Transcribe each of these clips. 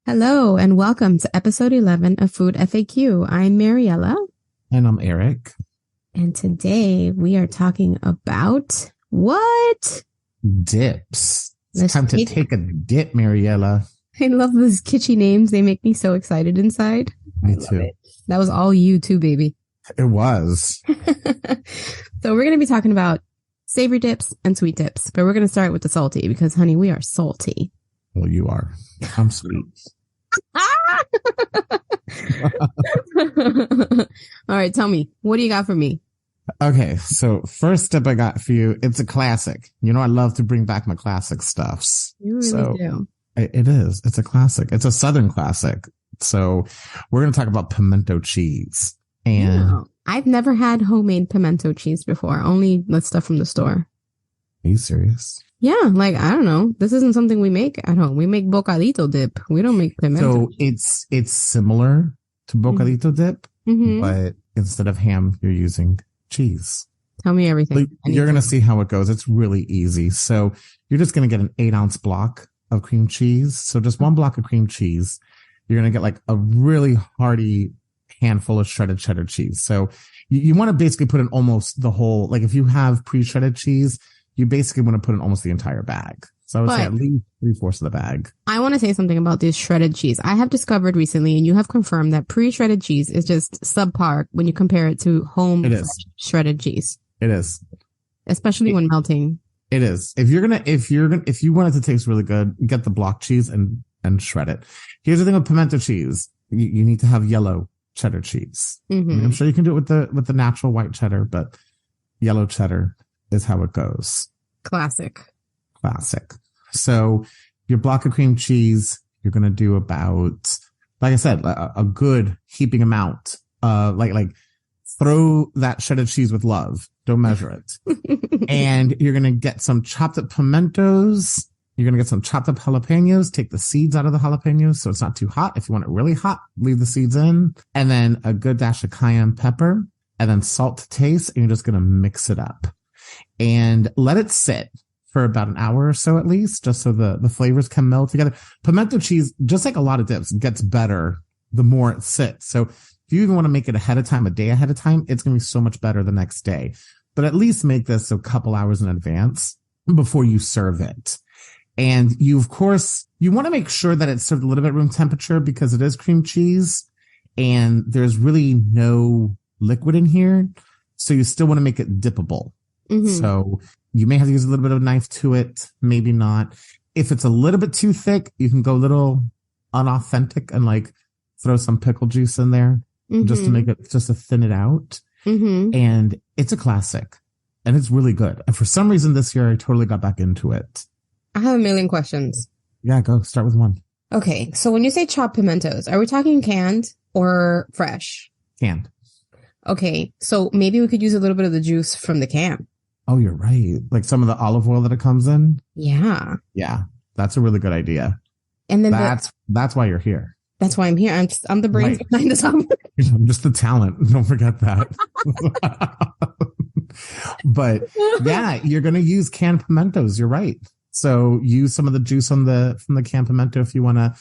Hello and welcome to episode 11 of Food FAQ. I'm Mariella. And I'm Eric. And today we are talking about what? Dips. It's time to take a dip, Mariella. I love those kitschy names. They make me so excited inside. Me too. It. That was all you too, baby. It was. So we're going to be talking about savory dips and sweet dips, but we're going to start with the salty because, honey, we are salty. Well, you are. I'm sweet. All right, tell me, what do you got for me? Okay, so first step I got for you, it's a classic. You know, I love to bring back my classic stuffs. You really do. It is. It's a classic. It's a Southern classic. So we're going to talk about pimento cheese. And I've never had homemade pimento cheese before, only the stuff from the store. Are you serious? Yeah, like, I don't know. This isn't something we make at home. We make bocadito dip. We don't make pimento. So it's similar to bocadito dip, but instead of ham, you're using cheese. Tell me everything. So you're going to see how it goes. It's really easy. So you're just going to get an 8-ounce block of cream cheese. So just one block of cream cheese. You're going to get like a really hearty handful of shredded cheddar cheese. So you want to basically put in almost the whole, like if you have pre-shredded cheese, you basically want to put in almost the entire bag. So I would say at least 3/4 of the bag. I want to say something about this shredded cheese. I have discovered recently, and you have confirmed that pre-shredded cheese is just subpar when you compare it to home shredded cheese. It is. Especially when melting. It is. If you want it to taste really good, get the block cheese and shred it. Here's the thing with pimento cheese. You need to have yellow cheddar cheese. I mean, I'm sure you can do it with the natural white cheddar, but yellow cheddar is how it goes. Classic. So your block of cream cheese, you're going to do about, like I said, a good heaping amount. Like throw that shredded cheese with love. Don't measure it. And you're going to get some chopped up pimentos. You're going to get some chopped up jalapenos. Take the seeds out of the jalapenos so it's not too hot. If you want it really hot, leave the seeds in. And then a good dash of cayenne pepper and then salt to taste. And you're just going to mix it up and let it sit for about an hour or so at least, just so the flavors can meld together. Pimento cheese, just like a lot of dips, gets better the more it sits. So if you even want to make it ahead of time, a day ahead of time, it's going to be so much better the next day. But at least make this a couple hours in advance before you serve it. And you want to make sure that it's served a little bit room temperature because it is cream cheese and there's really no liquid in here. So you still want to make it dippable. So you may have to use a little bit of a knife to it, maybe not. If it's a little bit too thick, you can go a little unauthentic and like throw some pickle juice in there just to thin it out. And it's a classic and it's really good. And for some reason this year, I totally got back into it. I have a million questions. Yeah, go start with one. Okay. So when you say chopped pimentos, are we talking canned or fresh? Canned. Okay. So maybe we could use a little bit of the juice from the can. Oh, you're right. Like some of the olive oil that it comes in. Yeah. Yeah. That's a really good idea. And then that's why you're here. That's why I'm here. I'm the brains behind this. I'm just the talent. Don't forget that. But yeah, you're going to use canned pimentos. You're right. So use some of the juice from the canned pimento if you want to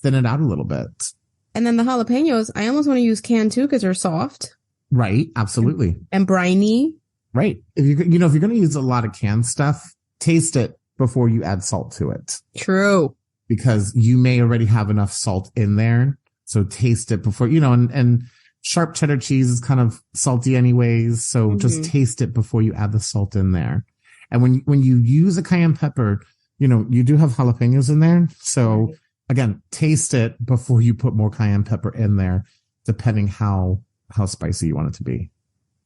thin it out a little bit. And then the jalapenos, I almost want to use canned too because they're soft. Right. Absolutely. And briny. Right. If you're going to use a lot of canned stuff, taste it before you add salt to it. True. Because you may already have enough salt in there. So taste it before, and sharp cheddar cheese is kind of salty anyways. So just taste it before you add the salt in there. And when you use a cayenne pepper, you do have jalapenos in there. So again, taste it before you put more cayenne pepper in there, depending how spicy you want it to be.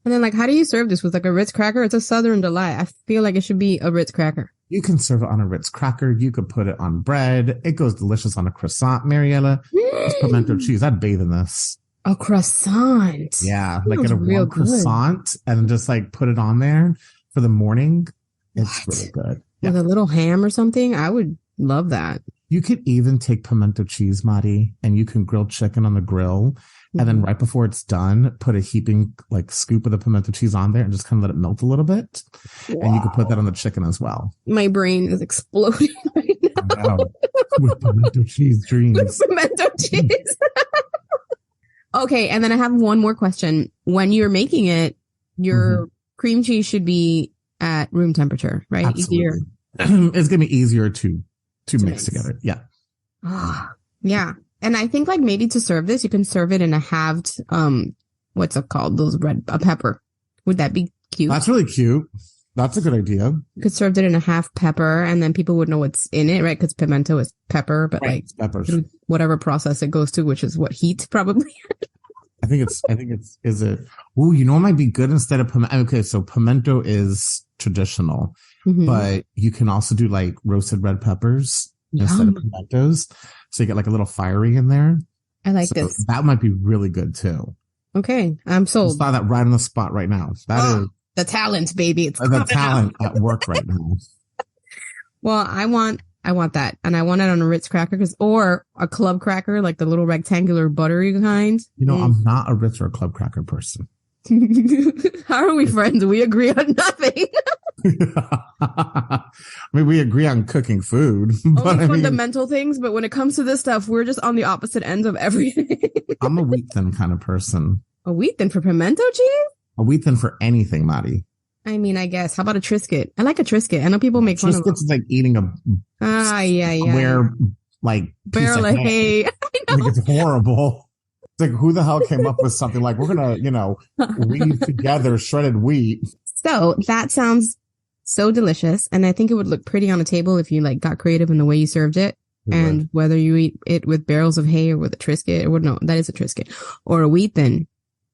And then how do you serve this with like a Ritz cracker? It's a Southern delight. I feel like it should be a Ritz cracker. You can serve it on a Ritz cracker. You could put it on bread. It goes delicious on a croissant, Mariella. It's pimento cheese. I'd bathe in this. A croissant. Yeah. Like get a real croissant and just put it on there for the morning. It's really good. With a little ham or something. I would love that. You could even take pimento cheese, Madi, and you can grill chicken on the grill. And then right before it's done, put a heaping scoop of the pimento cheese on there and just kind of let it melt a little bit. Wow. And you can put that on the chicken as well. My brain is exploding right now. Wow. With pimento cheese dreams. With pimento cheese. Okay, and then I have one more question. When you're making it, your cream cheese should be at room temperature, right? Absolutely. Easier. It's gonna be easier to mix together. Yeah. Yeah. And I think like maybe to serve this, you can serve it in a halved what's it called? Those a pepper. Would that be cute? That's really cute. That's a good idea. You could serve it in a half pepper, and then people would know what's in it, right? Because pimento is pepper, but like peppers. Whatever process it goes to, which is what, heat probably. I think it's, is it? Ooh, you know what might be good instead of pimento? Okay, so pimento is traditional, but you can also do like roasted red peppers instead of pimentos. So you get like a little fiery in there. I like this. That might be really good too. Okay, I'm sold. I saw that right on the spot right now. That is the talent, baby. It's the talent at work right now. Well, I want that, and I want it on a Ritz cracker, or a club cracker, like the little rectangular buttery kind. You know, I'm not a Ritz or a club cracker person. How are we friends? We agree on nothing. I mean, we agree on cooking food. Only fundamental things, but when it comes to this stuff, we're just on the opposite ends of everything. I'm a wheat thin kind of person. A wheat thin for pimento cheese? A wheat thin for anything, Maddie. I mean, I guess. How about a Triscuit? I like a Triscuit. I know people make fun of it. Triscuit's like eating a square, like, barrel of hay. I know. Like, it's horrible. It's like, who the hell came up with something like, we're going to, weave together shredded wheat. So that sounds so delicious. And I think it would look pretty on a table if you like got creative in the way you served it. And whether you eat it with barrels of hay or with a Triscuit, or no, that is a Triscuit, or a wheat thin,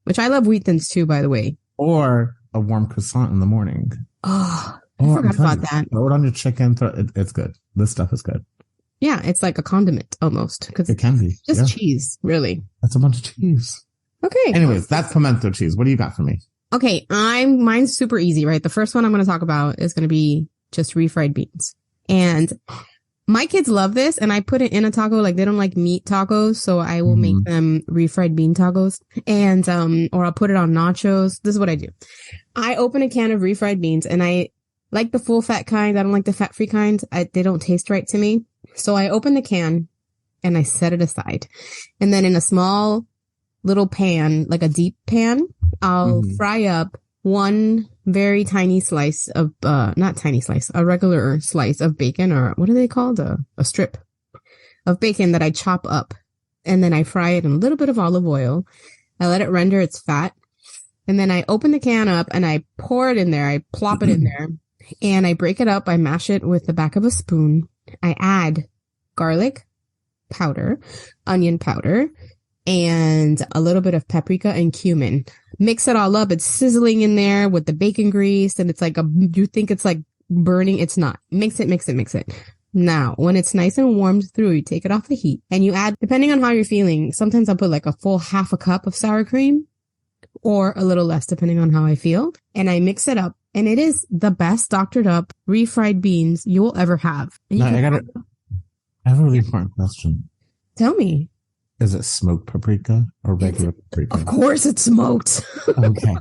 which I love wheat thins too, by the way. Or a warm croissant in the morning. Oh, I forgot about that. Throw it on your chicken. It's good. This stuff is good. Yeah, it's like a condiment almost. Because it can be. Just cheese, really. That's a bunch of cheese. Okay. Anyways, that's pimento cheese. What do you got for me? Okay, mine's super easy, right? The first one I'm going to talk about is going to be just refried beans. And my kids love this, and I put it in a taco. Like, they don't like meat tacos, so I will make them refried bean tacos, and or I'll put it on nachos. This is what I do. I open a can of refried beans, and I like the full fat kind. I don't like the fat free kind. They don't taste right to me. So I open the can and I set it aside, and then in a small little pan, like a deep pan, I'll fry up one very tiny slice of, not tiny slice, a regular slice of bacon, or what are they called? A strip of bacon that I chop up, and then I fry it in a little bit of olive oil. I let it render its fat, and then I open the can up and I pour it in there. I plop it in there, and I break it up. I mash it with the back of a spoon. I add garlic powder, onion powder, and a little bit of paprika and cumin. Mix it all up. It's sizzling in there with the bacon grease, and it's like you think it's like burning. It's not. Mix it. Now, when it's nice and warmed through, you take it off the heat, and you add, depending on how you're feeling, sometimes I'll put like a full half a cup of sour cream, or a little less, depending on how I feel. And I mix it up, and it is the best doctored up refried beans you will ever have. I have a really important question. Tell me. Is it smoked paprika or regular paprika? Of course it's smoked. Okay.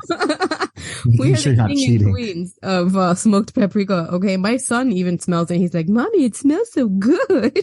We are the king and queens of smoked paprika. Okay, my son even smells it. He's like, "Mommy, it smells so good."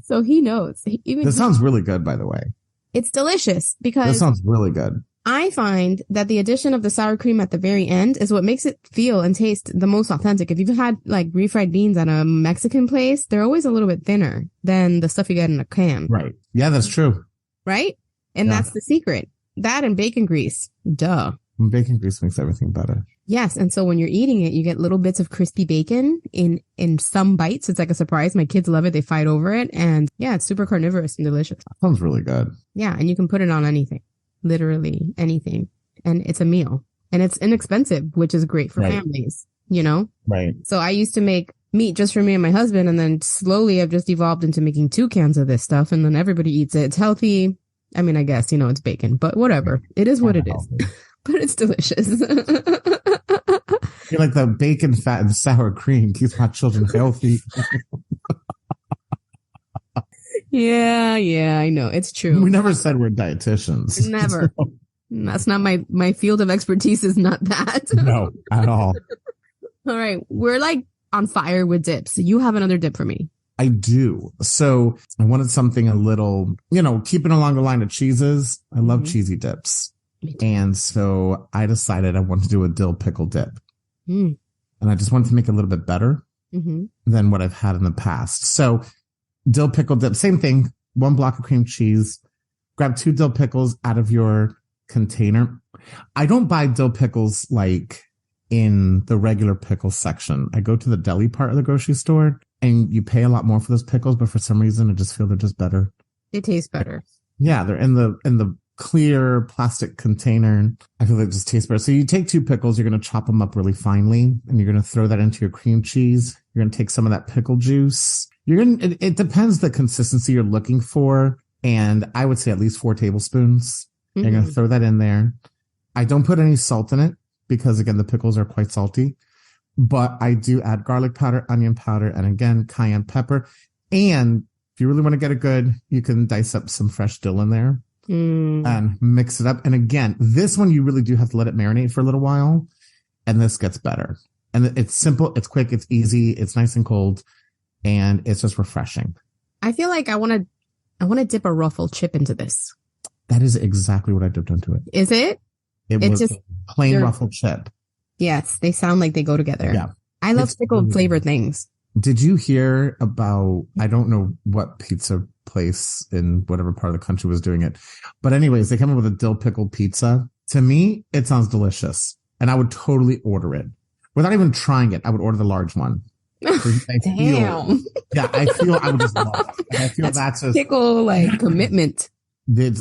So he knows. This sounds really good, by the way. It's delicious because this sounds really good. I find that the addition of the sour cream at the very end is what makes it feel and taste the most authentic. If you've had like refried beans at a Mexican place, they're always a little bit thinner than the stuff you get in a can. Right. Yeah, that's true. Right? And that's the secret. That and bacon grease. Duh. Bacon grease makes everything better. Yes. And so when you're eating it, you get little bits of crispy bacon in some bites. It's like a surprise. My kids love it. They fight over it. And yeah, it's super carnivorous and delicious. That sounds really good. Yeah. And you can put it on anything. Literally anything. And it's a meal. And it's inexpensive, which is great for families, you know? Right. So I used to make meat just for me and my husband. And then slowly I've just evolved into making 2 cans of this stuff. And then everybody eats it. It's healthy. I mean, I guess, it's bacon, but whatever. It is what it is. But it's delicious. You're like the bacon, fat, and sour cream keeps my children healthy. Yeah, I know. It's true. We never said we're dietitians. Never. So. That's not my field of expertise is not that. No, at all. All right. We're like on fire with dips. You have another dip for me. I do. So I wanted something a little, keeping along the line of cheeses. I love cheesy dips. And so I decided I wanted to do a dill pickle dip. And I just wanted to make it a little bit better than what I've had in the past. So dill pickle dip, same thing. 1 block of cream cheese. Grab 2 dill pickles out of your container. I don't buy dill pickles like in the regular pickle section. I go to the deli part of the grocery store and you pay a lot more for those pickles, but for some reason I just feel they're just better. They taste better. Yeah, they're in the clear plastic container. I feel like it just tastes better. So you take 2 pickles, you're going to chop them up really finely, and you're going to throw that into your cream cheese. You're going to take some of that pickle juice. It depends the consistency you're looking for. And I would say at least 4 tablespoons. You're going to throw that in there. I don't put any salt in it because, again, the pickles are quite salty. But I do add garlic powder, onion powder, and again, cayenne pepper. And if you really want to get it good, you can dice up some fresh dill in there and mix it up. And again, this one, you really do have to let it marinate for a little while. And this gets better. And it's simple. It's quick. It's easy. It's nice and cold. And it's just refreshing. I feel like I want to dip a ruffled chip into this. That is exactly what I dipped into it. Is it? It was just a plain ruffled chip. Yes, they sound like they go together. Yeah. I love pickled flavored things. Did you hear about, I don't know what pizza place in whatever part of the country was doing it. But anyways, they come up with a dill pickle pizza. To me, it sounds delicious. And I would totally order it. Without even trying it, I would order the large one. Damn. I feel I would just love it. I feel that's just pickle like commitment.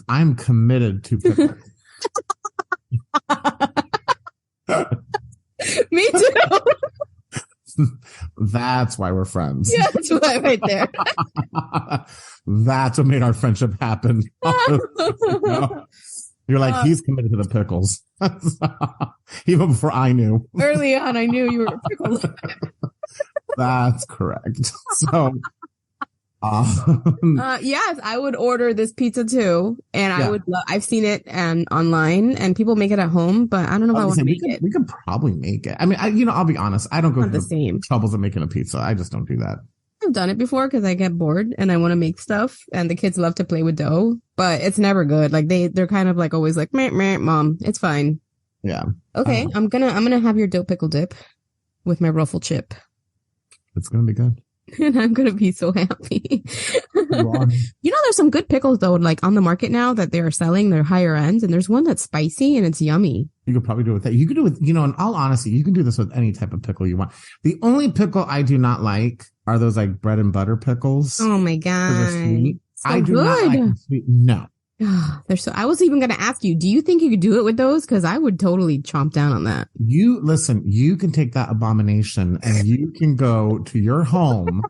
I'm committed to pickle. Me too. That's why we're friends. Yeah, that's why right there. That's what made our friendship happen. You're like, he's committed to the pickles. Even before I knew. Early on, I knew you were a pickle. That's correct. So, yes, I would order this pizza too. And I would I've seen it online and people make it at home, but I don't know if I want to make it. We could probably make it. I mean, I'll be honest. I don't go through the same troubles of making a pizza. I just don't do that. I've done it before because I get bored and I want to make stuff and the kids love to play with dough, but it's never good. Like they're kind of like always like, meh, meh, mom, it's fine. Yeah. Okay. I'm gonna have your dill pickle dip with my ruffle chip. It's going to be good. And I'm going to be so happy. There's some good pickles though, like on the market now that they're selling. They're higher ends and there's one that's spicy and it's yummy. You could probably do it with that. You could do it, in all honesty, you can do this with any type of pickle you want. The only pickle I do not like are those like bread and butter pickles. Oh my God. Sweet. So I do not like the sweet. No. They're so, I was even going to ask you, do you think you could do it with those? Cause I would totally chomp down on that. You can take that abomination and you can go to your home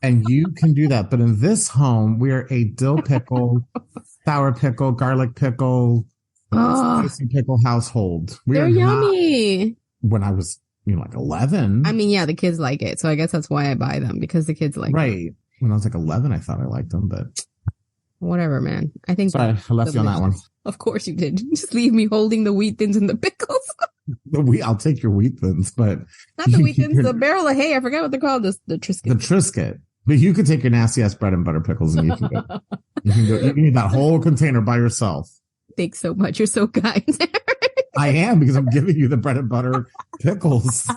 and you can do that. But in this home, we are a dill pickle, sour pickle, garlic pickle, spicy pickle household. They're yummy. When I was, like 11. I mean, yeah, the kids like it. So I guess that's why I buy them because the kids like it. Right. When I was like 11, I thought I liked them, but whatever, man. I think. Sorry, I left you on that one. Of course you did. Just leave me holding the wheat thins and the pickles. I'll take your wheat thins, but not the wheat thins, the barrel of hay. I forgot what they're called. The Triscuit. The Triscuit. But you could take your nasty ass bread and butter pickles and you can go. You can eat that whole container by yourself. Thanks so much. You're so kind. I am, because I'm giving you the bread and butter pickles.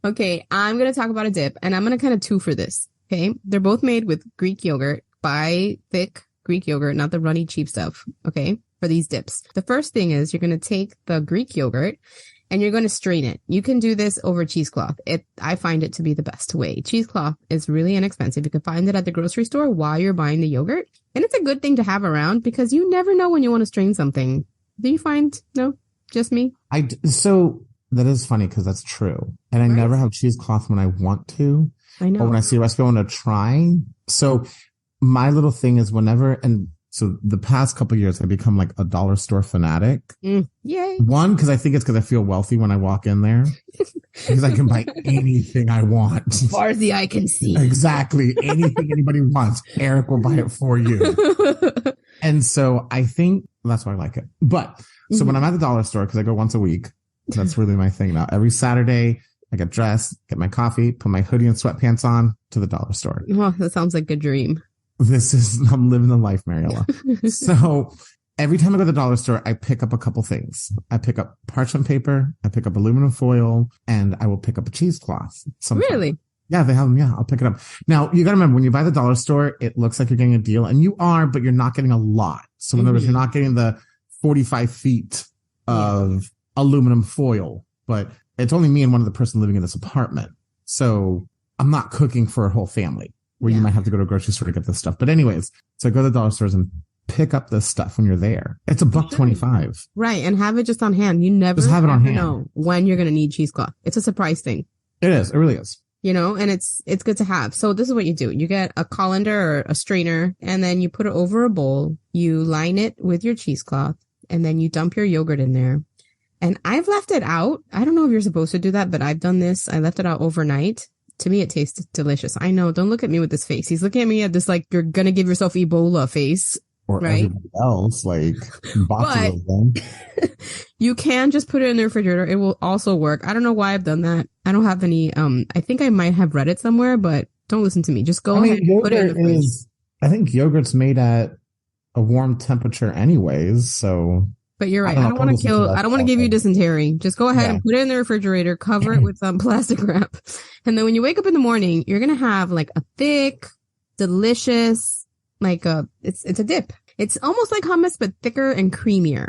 Okay, I'm going to talk about a dip, and I'm going to kind of two for this. Okay, they're both made with Greek yogurt. Buy thick Greek yogurt, not the runny cheap stuff. Okay, for these dips. The first thing is you're going to take the Greek yogurt and you're going to strain it. You can do this over cheesecloth. I find it to be the best way. Cheesecloth is really inexpensive. You can find it at the grocery store while you're buying the yogurt. And it's a good thing to have around because you never know when you want to strain something. Do you find? No? Just me? So that is funny because that's true. And I never have cheesecloth when I want to. I know. Or when I see a recipe I want to try. So my little thing is so the past couple of years, I've become like a dollar store fanatic. Yay. One, because I think it's because I feel wealthy when I walk in there. Because I can buy anything I want. As far as the eye can see. Exactly. Anything anybody wants, Eric will buy it for you. And so I think that's why I like it. But so when I'm at the dollar store, because I go once a week, that's really my thing now. Every Saturday, I get dressed, get my coffee, put my hoodie and sweatpants on to the dollar store. Oh, that sounds like a dream. I'm living the life, Mariella. So every time I go to the dollar store, I pick up a couple things. I pick up parchment paper, I pick up aluminum foil, and I will pick up a cheesecloth. Really? Yeah, they have them. Yeah, I'll pick it up. Now, you got to remember, when you buy the dollar store, it looks like you're getting a deal, and you are, but you're not getting a lot. So in other words, you're not getting the 45 feet of aluminum foil, but it's only me and one other person living in this apartment. So I'm not cooking for a whole family where you might have to go to a grocery store to get this stuff. But anyways, so go to the dollar stores and pick up this stuff when you're there. It's $1.25. Right. And have it just on hand. You never just have it on hand. Know when you're going to need cheesecloth. It's a surprise thing. It is. It really is. You know, and it's good to have. So this is what you do. You get a colander or a strainer, and then you put it over a bowl. You line it with your cheesecloth, and then you dump your yogurt in there. And I've left it out. I don't know if you're supposed to do that, but I've done this. I left it out overnight. To me, it tastes delicious. I know. Don't look at me with this face. He's looking at me at this, like, you're going to give yourself Ebola face. Or right? everybody else, like, boxes of them. You can just put it in the refrigerator. It will also work. I don't know why I've done that. I don't have any, I think I might have read it somewhere, but don't listen to me. Just go ahead and put it in the fridge. I think yogurt's made at a warm temperature anyways, so. But you're right. I don't want to give you dysentery. Just go ahead and put it in the refrigerator, cover it with some plastic wrap. And then when you wake up in the morning, you're going to have like a thick, delicious, it's a dip. It's almost like hummus, but thicker and creamier.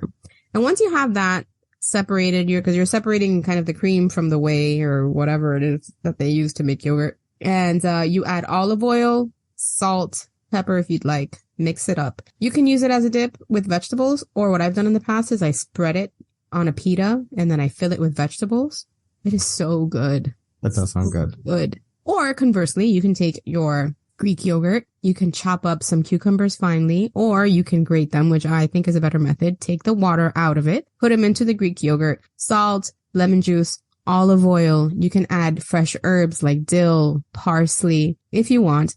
And once you have that separated, because you're separating kind of the cream from the whey or whatever it is that they use to make yogurt. And, you add olive oil, salt, pepper if you'd like. Mix it up. You can use it as a dip with vegetables, or what I've done in the past is I spread it on a pita and then I fill it with vegetables. It is so good. That does sound good. Good. Or conversely, you can take your Greek yogurt. You can chop up some cucumbers finely, or you can grate them, which I think is a better method. Take the water out of it, put them into the Greek yogurt, salt, lemon juice, olive oil. You can add fresh herbs like dill, parsley, if you want.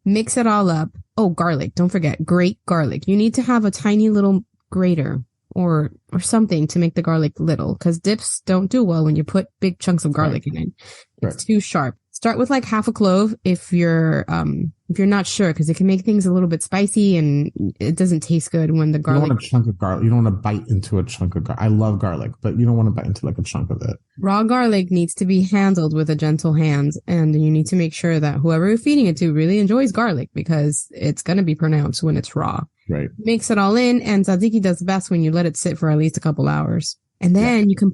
Mix it all up. Oh, garlic. Don't forget, grate garlic. You need to have a tiny little grater or something to make the garlic little, because dips don't do well when you put big chunks of garlic in it. It's too sharp. Start with like half a clove if you're not sure, because it can make things a little bit spicy and it doesn't taste good when the garlic. You don't want a chunk of garlic. You don't want to bite into a chunk of garlic. I love garlic, but you don't want to bite into like a chunk of it. Raw garlic needs to be handled with a gentle hand, and you need to make sure that whoever you're feeding it to really enjoys garlic, because it's going to be pronounced when it's raw. Right. Mix it all in, and tzatziki does best when you let it sit for at least a couple hours. And then you can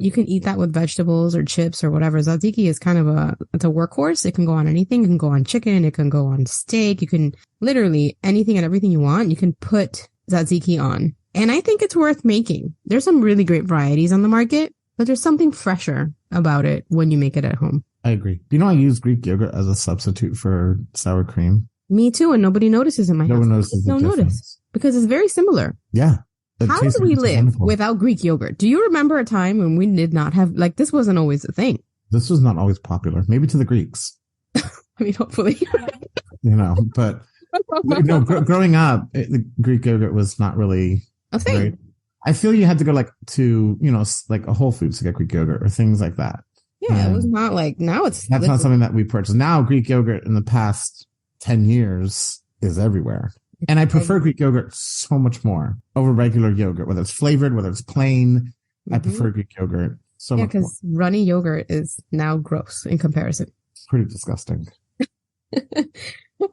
you can eat that with vegetables or chips or whatever. Tzatziki is kind of it's a workhorse. It can go on anything. It can go on chicken. It can go on steak. You can literally anything and everything you want. You can put tzatziki on. And I think it's worth making. There's some really great varieties on the market, but there's something fresher about it when you make it at home. I agree. I use Greek yogurt as a substitute for sour cream. Me too. And nobody notices in my house. No one notices the difference. Because it's very similar. Yeah. How did we live without Greek yogurt? Do you remember a time when we did not have, this wasn't always a thing? This was not always popular. Maybe to the Greeks. I mean, hopefully. But growing up, the Greek yogurt was not really a thing. Right? I feel you had to go to, like a Whole Foods to get Greek yogurt or things like that. Yeah, it was not like, now it's. That's not something that we purchase. Now Greek yogurt in the past 10 years is everywhere. And I prefer Greek yogurt so much more over regular yogurt, whether it's flavored, whether it's plain. I prefer Greek yogurt so much more. Yeah, because runny yogurt is now gross in comparison. It's pretty disgusting.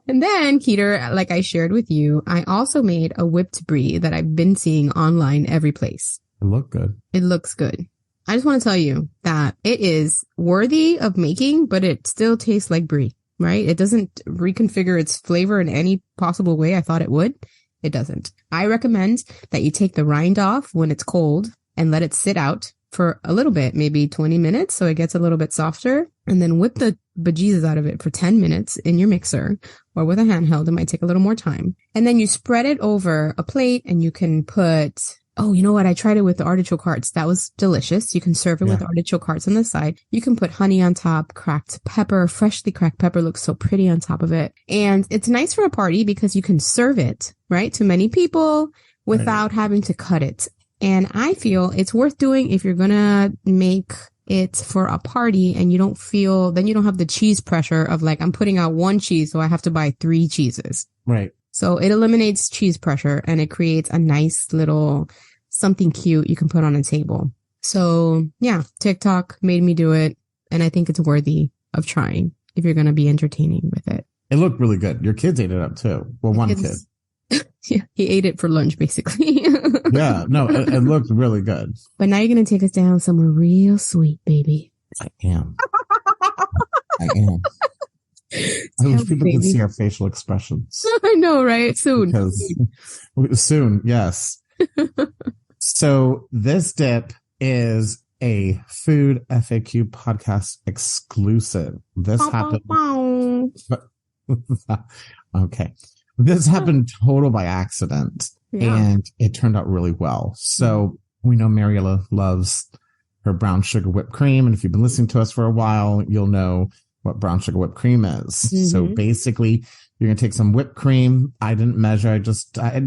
And then, Keeter, like I shared with you, I also made a whipped brie that I've been seeing online every place. It looked good. It looks good. I just want to tell you that it is worthy of making, but it still tastes like brie. Right? It doesn't reconfigure its flavor in any possible way I thought it would. It doesn't. I recommend that you take the rind off when it's cold and let it sit out for a little bit, maybe 20 minutes, so it gets a little bit softer, and then whip the bejesus out of it for 10 minutes in your mixer or with a handheld. It might take a little more time. And then you spread it over a plate, and you can put... Oh, you know what? I tried it with the artichoke hearts. That was delicious. You can serve it with artichoke hearts on the side. You can put honey on top, cracked pepper, freshly cracked pepper looks so pretty on top of it. And it's nice for a party because you can serve it, right, to many people without having to cut it. And I feel it's worth doing if you're going to make it's for a party and you don't have the cheese pressure of like, I'm putting out one cheese, so I have to buy 3 cheeses. Right. So it eliminates cheese pressure and it creates a nice little something cute you can put on a table. So yeah, TikTok made me do it. And I think it's worthy of trying if you're going to be entertaining with it. It looked really good. Your kids ate it up too. Well, one kid. Yeah, he ate it for lunch, basically. Yeah, no, it looked really good. But now you're going to take us down somewhere real sweet, baby. I am. I wish people could see our facial expressions. I know, right? Soon. Soon, yes. So this dip is a Food FAQ podcast exclusive. This happened. Okay. This happened total by accident, and it turned out really well. So we know Mariella loves her brown sugar whipped cream. And if you've been listening to us for a while, you'll know what brown sugar whipped cream is. Mm-hmm. So basically, you're going to take some whipped cream. I didn't measure.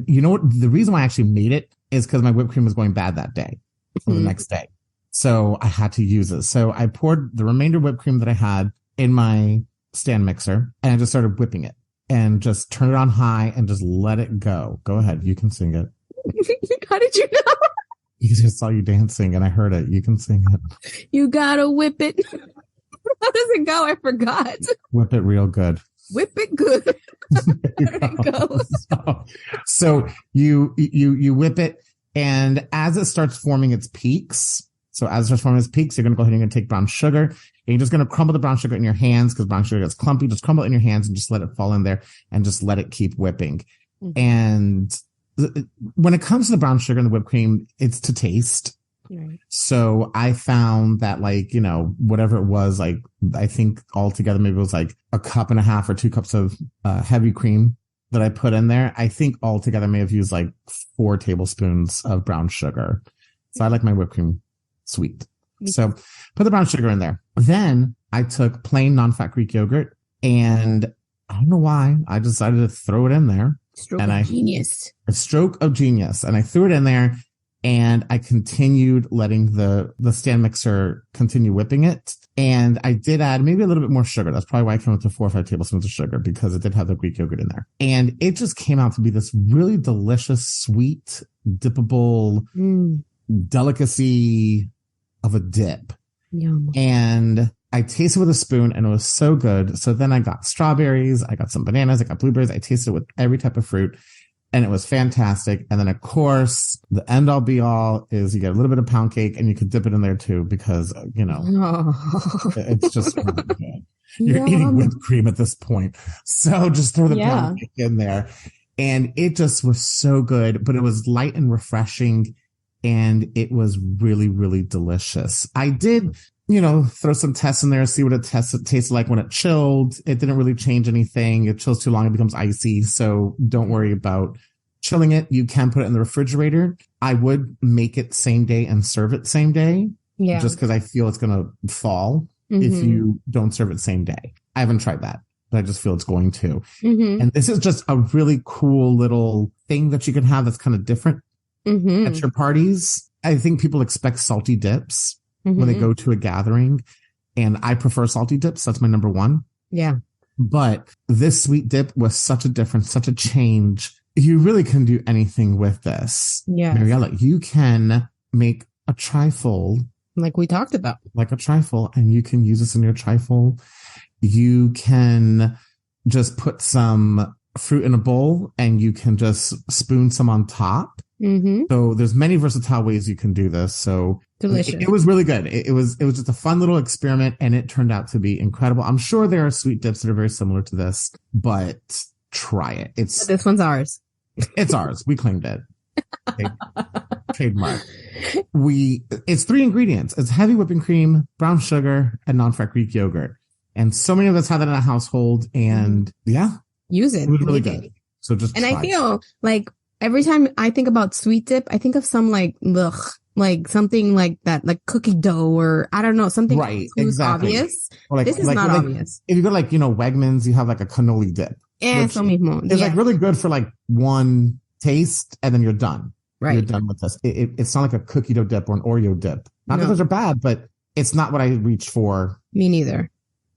You know what? The reason why I actually made it is because my whipped cream was going bad that day or the next day. So I had to use it. So I poured the remainder whipped cream that I had in my stand mixer and I just started whipping it. And just turn it on high and just let it go. Go ahead. You can sing it. How did you know? Because I saw you dancing and I heard it. You can sing it. You gotta whip it. How does it go? I forgot. Whip it real good. Whip it good. There it goes. So you whip it, and as it starts forming its peaks, you're going to go ahead and you're going to take brown sugar, and you're just going to crumble the brown sugar in your hands because brown sugar gets clumpy. Just crumble it in your hands and just let it fall in there and just let it keep whipping. Mm-hmm. And when it comes to the brown sugar and the whipped cream, it's to taste. Right. So I found that whatever it was, I think altogether maybe it was like 1.5 cups or 2 cups of heavy cream that I put in there. I think altogether I may have used 4 tablespoons of brown sugar. So I like my whipped cream sweet. So put the brown sugar in there. Then I took plain non-fat Greek yogurt, and I don't know why I decided to throw it in there. Stroke of genius. A stroke of genius. And I threw it in there, and I continued letting the stand mixer continue whipping it. And I did add maybe a little bit more sugar. That's probably why I came up to 4 or 5 tablespoons of sugar, because it did have the Greek yogurt in there. And it just came out to be this really delicious, sweet, dippable delicacy of a dip. Yum. And I tasted with a spoon, and it was so good. So then I got strawberries, I got some bananas, I got blueberries. I tasted it with every type of fruit, and it was fantastic. And then of course, the end all be all is you get a little bit of pound cake, and you could dip it in there too, because it's just really good. You're eating whipped cream at this point. So just throw the pound cake in there. And it just was so good, but it was light and refreshing. And it was really, really delicious. I did, throw some tests in there, see what it tastes like when it chilled. It didn't really change anything. It chills too long, it becomes icy. So don't worry about chilling it. You can put it in the refrigerator. I would make it same day and serve it same day. Yeah. Just because I feel it's going to fall if you don't serve it same day. I haven't tried that, but I just feel it's going to. Mm-hmm. And this is just a really cool little thing that you can have that's kind of different. Mm-hmm. At your parties. I think people expect salty dips when they go to a gathering, and I prefer salty dips. That's my number one. Yeah. But this sweet dip was such a difference, such a change. You really can do anything with this. Yeah. Mariella, you can make a trifle. Like we talked about. Like a trifle, and you can use this in your trifle. You can just put some fruit in a bowl, and you can just spoon some on top. Mm-hmm. So there's many versatile ways you can do this. So delicious. It was really good. It was just a fun little experiment, and it turned out to be incredible. I'm sure there are sweet dips that are very similar to this, but try it. This one's ours. It's ours. We claimed it. Okay. Trademark. It's 3 ingredients. It's heavy whipping cream, brown sugar, and non-fat Greek yogurt. And so many of us have that in our household, and use it. It was really good. So just try. I feel like every time I think about sweet dip, I think of some something like that, like cookie dough, or I don't know, something exactly. obvious. This is not obvious. If you go Wegmans, you have a cannoli dip. It's really good for one taste, and then you're done. Right. You're done with this. It's not like a cookie dough dip or an Oreo dip. Not that those are bad, but it's not what I reach for. Me neither.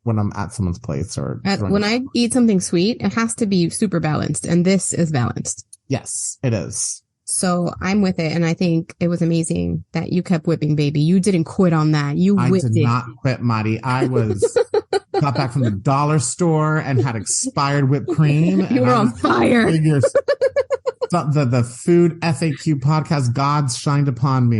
When I'm at someone's place or when I eat something sweet, it has to be super balanced, and this is balanced. Yes, it is. So I'm with it, and I think it was amazing that you kept whipping, baby. You didn't quit on that. I did not quit, Madi. I got back from the dollar store and had expired whipped cream. You were on fire. The food FAQ podcast gods shined upon me.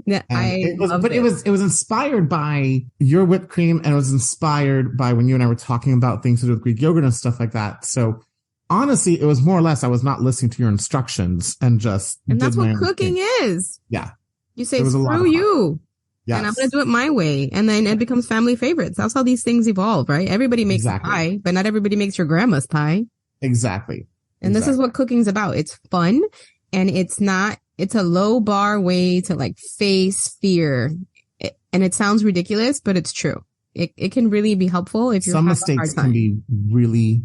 Yeah, it was inspired by your whipped cream, and it was inspired by when you and I were talking about things to do with Greek yogurt and stuff like that. So honestly, it was more or less I was not listening to your instructions and that's what cooking is. Yeah. You say screw you. Yes. And I'm going to do it my way. And then it becomes family favorites. That's how these things evolve, right? Everybody makes a pie, but not everybody makes your grandma's pie. Exactly. And this is what cooking's about. It's fun, and it's a low bar way to like face fear. And it sounds ridiculous, but it's true. It can really be helpful if you're some mistakes can be really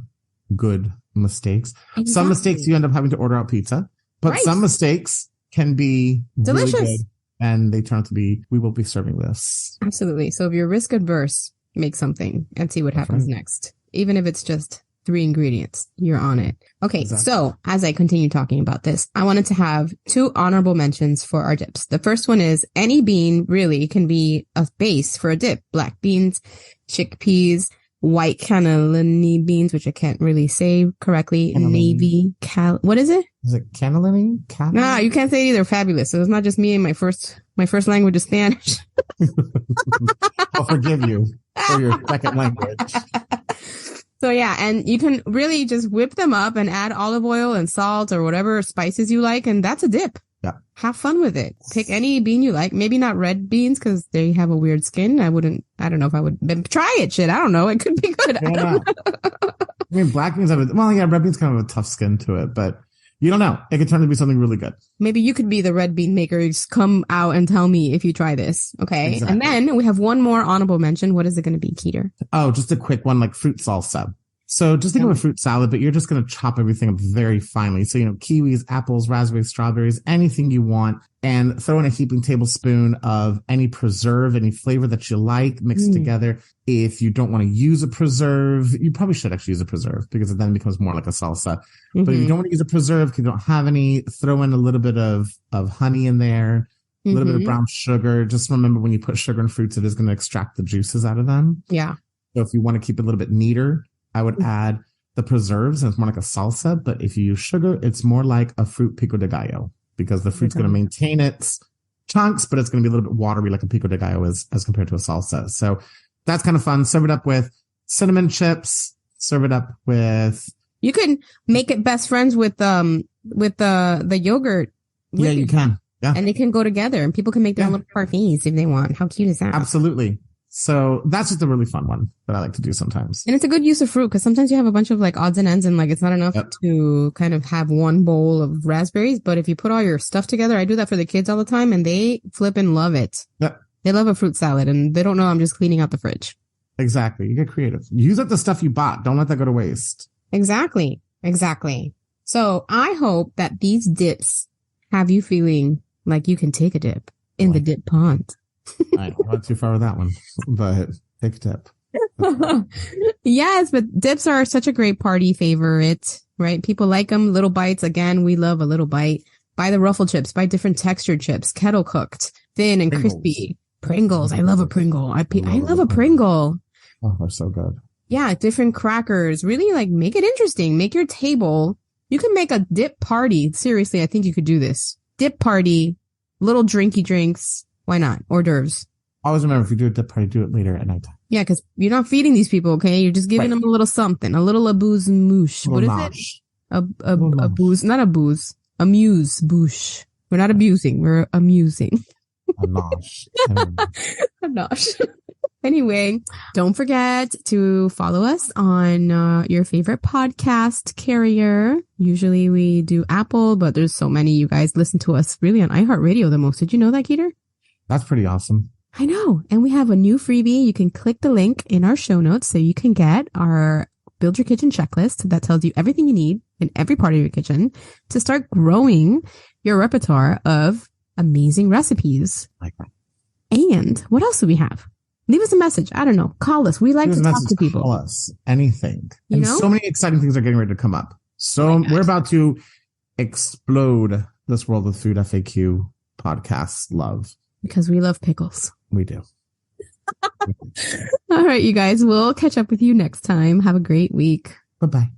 good mistakes. Exactly. Some mistakes you end up having to order out pizza, but some mistakes can be delicious. Really good, and they turn out to be, we will be serving this. Absolutely. So if you're risk adverse, make something and see what happens next. Even if it's just 3 ingredients, you're on it. Okay. Exactly. So as I continue talking about this, I wanted to have 2 honorable mentions for our dips. The first one is any bean really can be a base for a dip. Black beans, chickpeas, white cannellini beans, which I can't really say correctly. Navy what is it? Is it cannellini? Nah, you can't say it either. Fabulous. So it's not just me and my first language is Spanish. I'll forgive you for your second language. So yeah, and you can really just whip them up and add olive oil and salt or whatever spices you like, and that's a dip. Yeah. Have fun with it. Pick any bean you like. Maybe not red beans because they have a weird skin. I don't know if I would try it. Shit, I don't know. It could be good. I mean, black beans red beans kind of have a tough skin to it, but you don't know. It could turn to be something really good. Maybe you could be the red bean maker. Just come out and tell me if you try this. Okay. Exactly. And then we have one more honorable mention. What is it going to be, Keeter? Oh, just a quick one, like fruit salsa. So just think of a fruit salad, but you're just going to chop everything up very finely. So, kiwis, apples, raspberries, strawberries, anything you want, and throw in a heaping tablespoon of any preserve, any flavor that you like mixed together. If you don't want to use a preserve, you probably should actually use a preserve because it then becomes more like a salsa. But if you don't want to use a preserve, if you don't have any, throw in a little bit of honey in there, a little bit of brown sugar. Just remember when you put sugar in fruits, it is going to extract the juices out of them. Yeah. So if you want to keep it a little bit neater, I would add the preserves, and it's more like a salsa. But if you use sugar, it's more like a fruit pico de gallo because the fruit's going to maintain its chunks, but it's going to be a little bit watery like a pico de gallo is as compared to a salsa. So that's kind of fun. Serve it up with cinnamon chips. Serve it up with. You can make it best friends with the yogurt. Yeah, you can. Yeah, and they can go together, and people can make their own little parfaits if they want. How cute is that? Absolutely. So that's just a really fun one that I like to do sometimes. And it's a good use of fruit because sometimes you have a bunch of like odds and ends and like it's not enough to kind of have one bowl of raspberries. But if you put all your stuff together, I do that for the kids all the time and they flip and love it. Yep. They love a fruit salad and they don't know I'm just cleaning out the fridge. Exactly. You get creative. Use up the stuff you bought. Don't let that go to waste. Exactly. So I hope that these dips have you feeling like you can take a dip in the dip pond. I went too far with that one, but take a tip. Yes, but dips are such a great party favorite, right? People like them. Little bites. Again, we love a little bite. Buy the ruffle chips. Buy different textured chips. Kettle cooked, thin and crispy. Pringles. I love a Pringle. I love a Pringle. Oh, they're so good. Yeah, different crackers. Really like make it interesting. Make your table. You can make a dip party. Seriously, I think you could do this. Dip party. Little drinky drinks. Why not? Hors d'oeuvres. Always remember, if you do a dip party, do it later at night. Yeah, because you're not feeding these people, okay? You're just giving them a little something. A little abuse moosh. What is it? A booze. Not a booze. Amuse boosh. We're not abusing. We're amusing. A nosh. A nosh. Anyway, don't forget to follow us on your favorite podcast carrier. Usually we do Apple, but there's so many. You guys listen to us really on iHeartRadio the most. Did you know that, Keeter? That's pretty awesome. I know. And we have a new freebie. You can click the link in our show notes so you can get our Build Your Kitchen checklist that tells you everything you need in every part of your kitchen to start growing your repertoire of amazing recipes. Like that. And what else do we have? Leave us a message. I don't know. Call us. We like to talk to people. Call us. Anything. You know? So many exciting things are getting ready to come up. So we're about to explode this world of food FAQ podcast love. Because we love pickles. We do. All right, you guys. We'll catch up with you next time. Have a great week. Bye-bye.